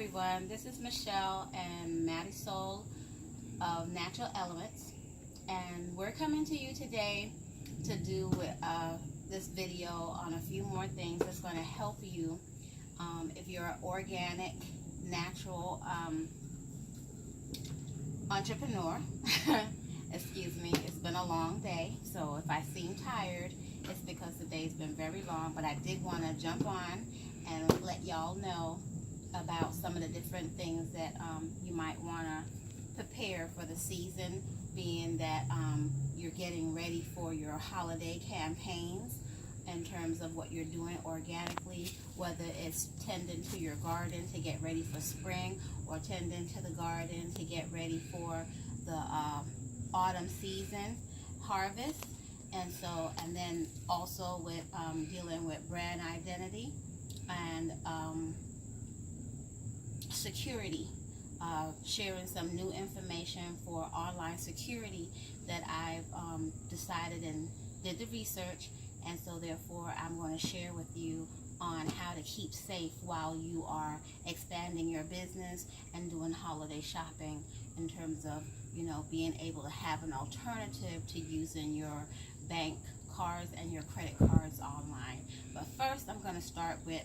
everyone, this is Michelle and Marisol of Natural Elements, and we're coming to you today to do this video on a few more things that's going to help you if you're an organic, natural entrepreneur. Excuse me, it's been a long day, so if I seem tired, it's because the day's been very long, but I did want to jump on and let y'all know about some of the different things that you might want to prepare for the season, being that you're getting ready for your holiday campaigns in terms of what you're doing organically, whether it's tending to your garden to get ready for spring or tending to the garden to get ready for the autumn season harvest. And then also with dealing with brand identity and security, sharing some new information for online security that I've decided and did the research, and so therefore I'm going to share with you on how to keep safe while you are expanding your business and doing holiday shopping, in terms of, you know, being able to have an alternative to using your bank cards and your credit cards online. But first I'm going to start with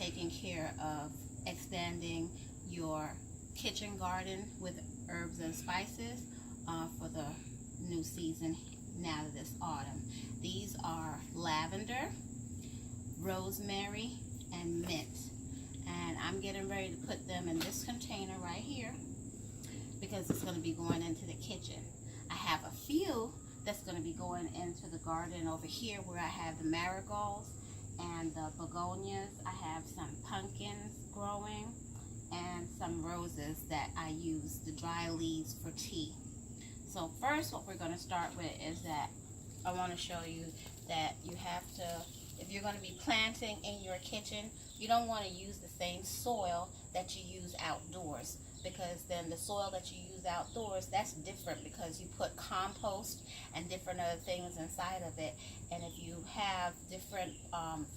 taking care of expanding your kitchen garden with herbs and spices for the new season now this autumn. These are lavender, rosemary, and mint, and I'm getting ready to put them in this container right here because it's going to be going into the kitchen. I have a few that's going to be going into the garden over here where I have the marigolds and the begonias. I have some pumpkins growing and some roses that I use the dry leaves for tea. So first what we're going to start with is that I want to show you that you have to, if you're going to be planting in your kitchen, you don't want to use the same soil that you use outdoors, because then the soil that you use outdoors, that's different because you put compost and different other things inside of it. And if you have different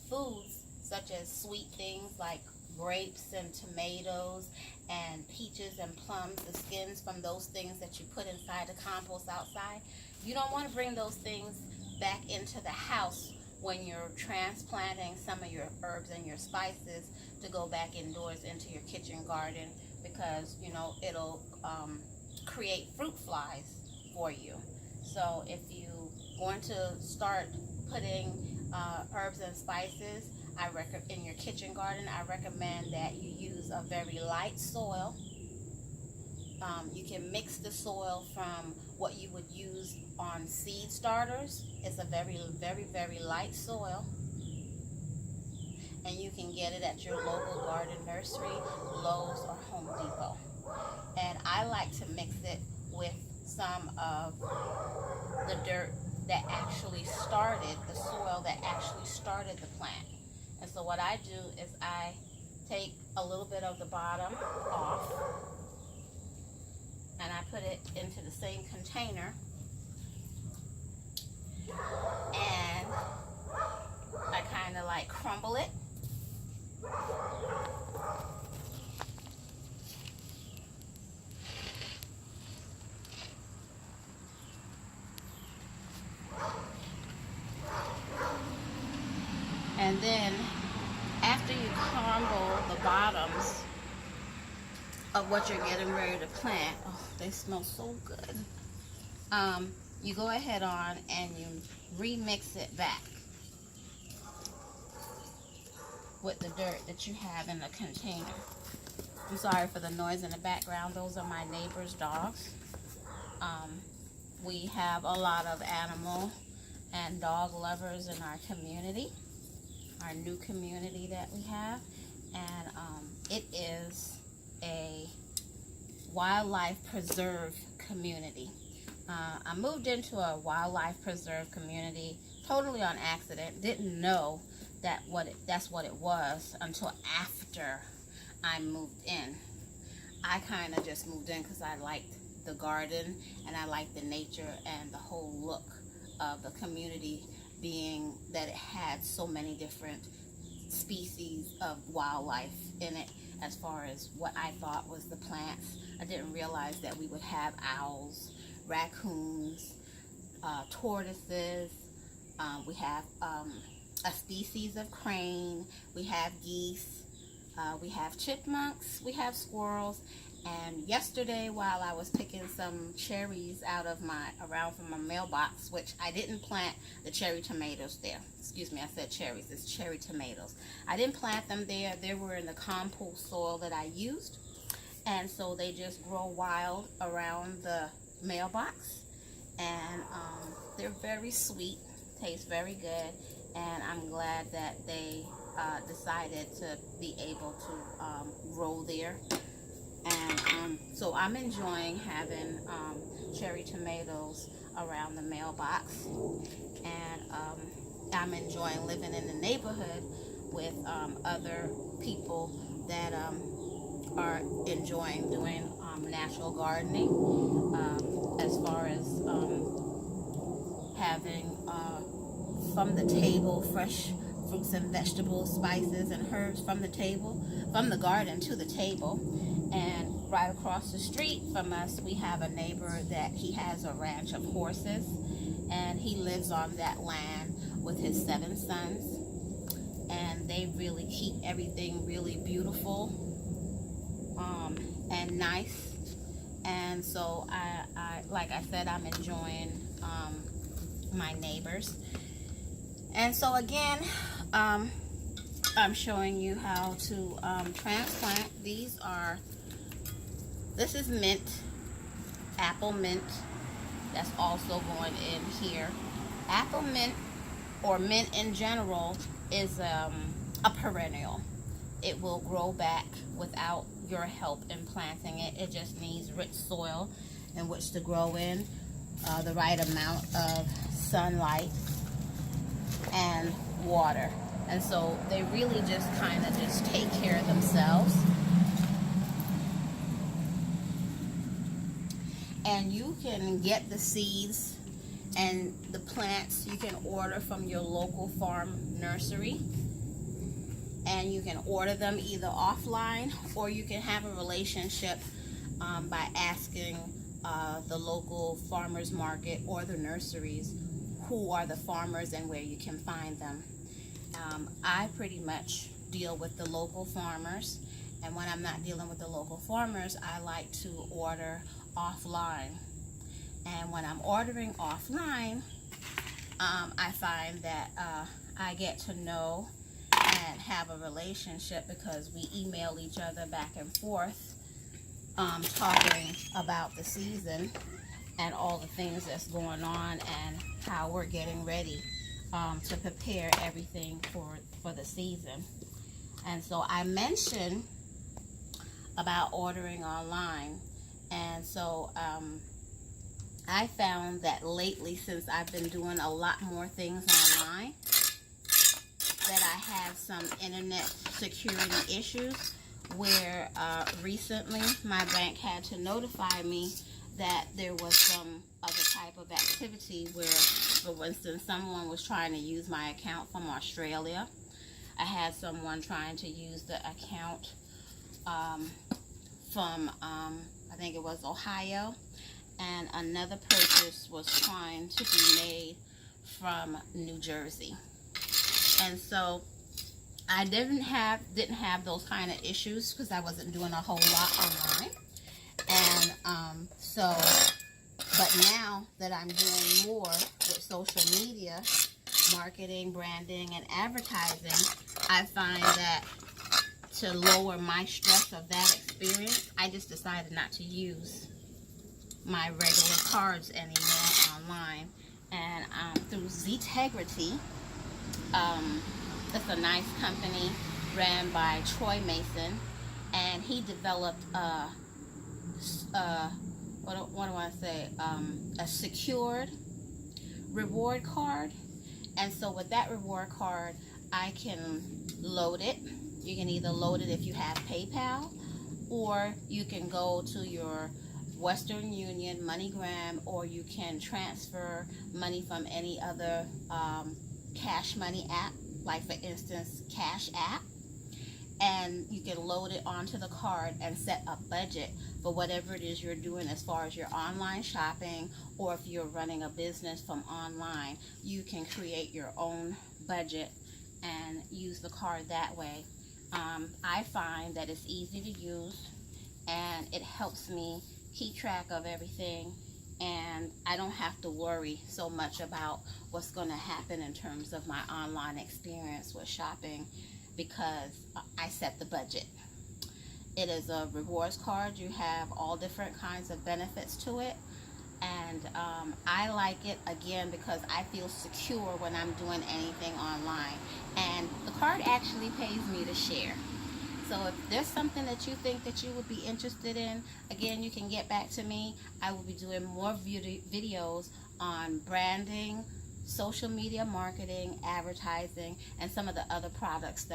foods such as sweet things like grapes and tomatoes and peaches and plums, the skins from those things that you put inside the compost outside, you don't want to bring those things back into the house when you're transplanting some of your herbs and your spices to go back indoors into your kitchen garden, because you know it'll create fruit flies for you. So if you want to start putting herbs and spices in your kitchen garden, I recommend that you use a very light soil. You can mix the soil from what you would use on seed starters. It's a very, very, very light soil, and you can get it at your local garden nursery, Lowe's, or Home Depot. And I like to mix it with some of the dirt that actually started, the soil that actually started the plant. And so what I do is I take a little bit of the bottom off and I put it into the same container, and I kind of like crumble it. And then after you crumble the bottoms of what you're getting ready to plant, oh, they smell so good. You go ahead on and you remix it back with the dirt that you have in the container. I'm sorry for the noise in the background. Those are my neighbor's dogs. We have a lot of animal and dog lovers in our community, our new community that we have, and it is a wildlife preserve community. I moved into a wildlife preserve community totally on accident. Didn't know that that's what it was until after I moved in. I kind of just moved in because I liked the garden and I liked the nature and the whole look of the community, being that it had so many different species of wildlife in it, as far as what I thought was the plants. I didn't realize that we would have owls, raccoons, tortoises. We have a species of crane. We have geese. We have chipmunks. We have squirrels. And yesterday, while I was picking some cherries around from my mailbox, which I didn't plant the cherry tomatoes there. Excuse me, I said cherries. It's cherry tomatoes. I didn't plant them there. They were in the compost soil that I used. And so they just grow wild around the mailbox. And they're very sweet, taste very good. And I'm glad that they decided to be able to grow there. And so I'm enjoying having cherry tomatoes around the mailbox, and I'm enjoying living in the neighborhood with other people that are enjoying doing natural gardening, as far as having from the table fresh fruits and vegetables, spices and herbs from the garden to the table. And right across the street from us, we have a neighbor that he has a ranch of horses, and he lives on that land with his 7 sons, and they really keep everything really beautiful and nice. And so I like I said, I'm enjoying my neighbors. And so again, I'm showing you how to transplant. This is mint, apple mint. That's also going in here. Apple mint, or mint in general, is a perennial. It will grow back without your help in planting it. It just needs rich soil in which to grow in, the right amount of sunlight and water. And so they really just kind of just take care of themselves. And you can get the seeds and the plants you can order from your local farm nursery. And you can order them either offline, or you can have a relationship by asking the local farmers market or the nurseries who are the farmers and where you can find them. I pretty much deal with the local farmers, and when I'm not dealing with the local farmers, I like to order offline. And when I'm ordering offline, I find that I get to know and have a relationship, because we email each other back and forth, talking about the season and all the things that's going on and how we're getting ready to prepare everything for the season. And so I mentioned about ordering online, and so I found that lately, since I've been doing a lot more things online, that I have some internet security issues where recently my bank had to notify me that there was some other type of activity where, for instance, someone was trying to use my account from Australia. I had someone trying to use the account from, I think it was Ohio, and another purchase was trying to be made from New Jersey. And so I didn't have those kind of issues because I wasn't doing a whole lot online. And but now that I'm doing more with social media, marketing, branding, and advertising, I find that to lower my stress of that experience, I just decided not to use my regular cards anymore online. And through Zetegrity, it's a nice company ran by Troy Mason, and he developed a secured reward card. And so with that reward card, I can load it. You can either load it if you have PayPal, or you can go to your Western Union, MoneyGram, or you can transfer money from any other cash money app like for instance, Cash App, and you can load it onto the card and set a budget for whatever it is you're doing as far as your online shopping, or if you're running a business from online, you can create your own budget and use the card that way. I find that it's easy to use and it helps me keep track of everything, and I don't have to worry so much about what's going to happen in terms of my online experience with shopping, because I set the budget. It is a rewards card. You have all different kinds of benefits to it, and I like it again because I feel secure when I'm doing anything online, and the card actually pays me to share. So if there's something that you think that you would be interested in, again, you can get back to me. I will be doing more videos on branding, social media marketing, advertising, and some of the other products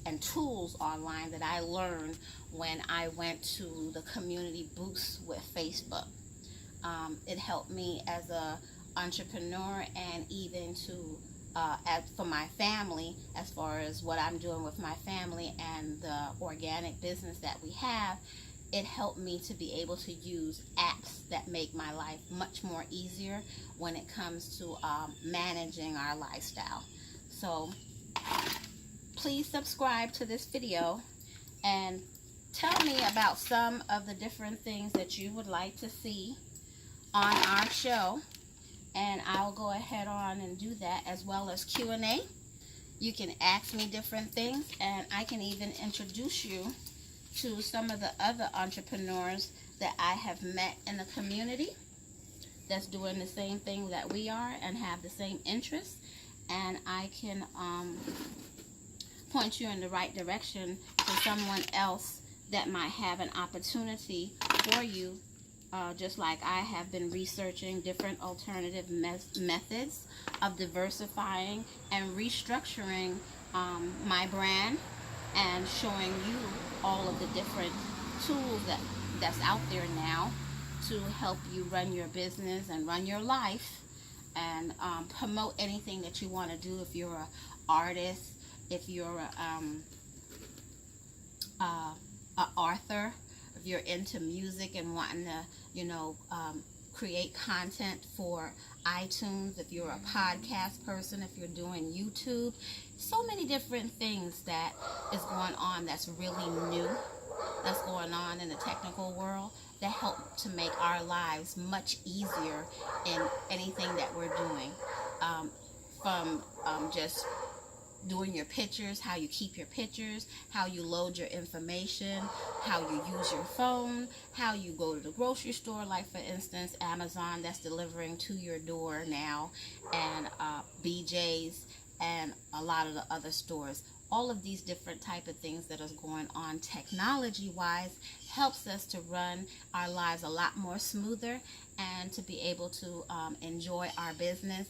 and tools online that I learned when I went to the community boost with Facebook. It helped me as a entrepreneur, and even to for my family, as far as what I'm doing with my family and the organic business that we have. It helped me to be able to use apps that make my life much more easier when it comes to managing our lifestyle. So please subscribe to this video and tell me about some of the different things that you would like to see on our show, and I'll go ahead on and do that, as well as Q&A. You can ask me different things, and I can even introduce you to some of the other entrepreneurs that I have met in the community that's doing the same thing that we are and have the same interests, and I can point you in the right direction to someone else that might have an opportunity for you, just like I have been researching different alternative methods of diversifying and restructuring my brand, and showing you all of the different tools that's out there now to help you run your business and run your life, and promote anything that you want to do. If you're an artist, if you're a author, if you're into music and wanting to, create content for iTunes, if you're a podcast person, if you're doing YouTube, so many different things that is going on that's really new, that's going on in the technical world, that help to make our lives much easier in anything that we're doing. From just doing your pictures, how you keep your pictures, how you load your information, how you use your phone, how you go to the grocery store, like for instance Amazon, that's delivering to your door now, and BJ's, and a lot of the other stores. All of these different type of things that is going on technology wise helps us to run our lives a lot more smoother, and to be able to enjoy our business,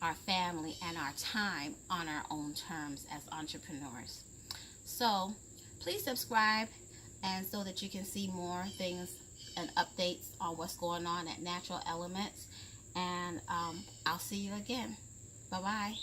our family, and our time on our own terms as entrepreneurs. So please subscribe, and so that you can see more things and updates on what's going on at Natural Elements, and I'll see you again. Bye bye.